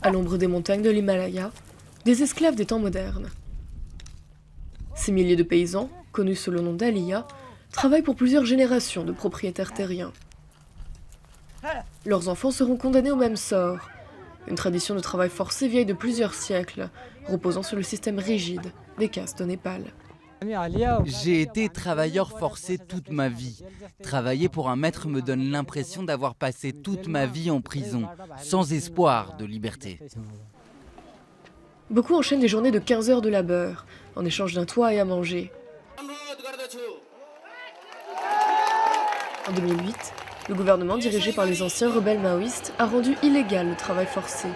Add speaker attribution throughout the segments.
Speaker 1: À l'ombre des montagnes de l'Himalaya, des esclaves des temps modernes. Ces milliers de paysans, connus sous le nom d'Aliya, travaillent pour plusieurs générations de propriétaires terriens. Leurs enfants seront condamnés au même sort. Une tradition de travail forcé vieille de plusieurs siècles, reposant sur le système rigide des castes au Népal.
Speaker 2: J'ai été travailleur forcé toute ma vie. Travailler pour un maître me donne l'impression d'avoir passé toute ma vie en prison, sans espoir de liberté.
Speaker 1: Beaucoup enchaînent des journées de 15 heures de labeur, en échange d'un toit et à manger. En 2008, le gouvernement dirigé par les anciens rebelles maoïstes a rendu illégal le travail forcé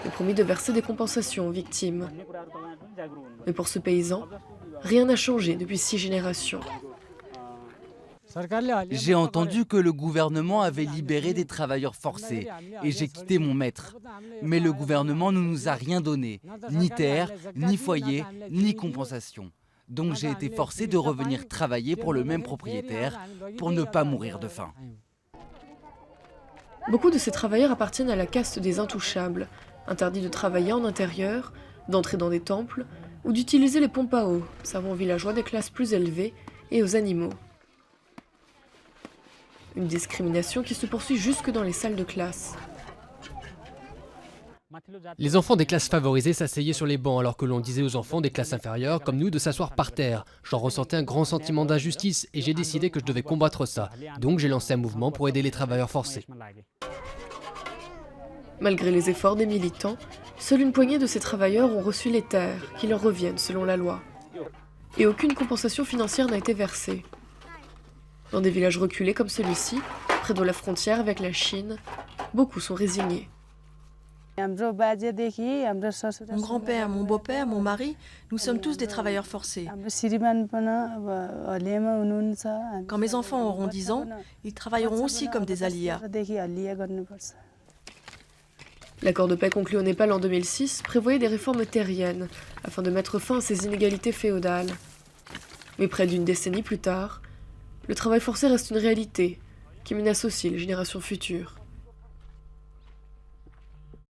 Speaker 1: et promis de verser des compensations aux victimes. Mais pour ce paysan, rien n'a changé depuis 6 générations.
Speaker 2: J'ai entendu que le gouvernement avait libéré des travailleurs forcés et j'ai quitté mon maître. Mais le gouvernement ne nous a rien donné, ni terre, ni foyer, ni compensation. Donc j'ai été forcé de revenir travailler pour le même propriétaire pour ne pas mourir de faim.
Speaker 1: Beaucoup de ces travailleurs appartiennent à la caste des intouchables, interdits de travailler en intérieur, d'entrer dans des temples ou d'utiliser les pompes à eau, servant aux villageois des classes plus élevées et aux animaux. Une discrimination qui se poursuit jusque dans les salles de classe.
Speaker 3: Les enfants des classes favorisées s'asseyaient sur les bancs alors que l'on disait aux enfants des classes inférieures comme nous de s'asseoir par terre. J'en ressentais un grand sentiment d'injustice et j'ai décidé que je devais combattre ça. Donc j'ai lancé un mouvement pour aider les travailleurs forcés.
Speaker 1: Malgré les efforts des militants, seule une poignée de ces travailleurs ont reçu les terres qui leur reviennent selon la loi. Et aucune compensation financière n'a été versée. Dans des villages reculés comme celui-ci, près de la frontière avec la Chine, beaucoup sont résignés.
Speaker 4: Mon grand-père, mon beau-père, mon mari, nous sommes tous des travailleurs forcés. Quand mes enfants auront 10 ans, ils travailleront aussi comme des aliyas.
Speaker 1: L'accord de paix conclu au Népal en 2006 prévoyait des réformes terriennes afin de mettre fin à ces inégalités féodales. Mais près d'une décennie plus tard, le travail forcé reste une réalité qui menace aussi les générations futures.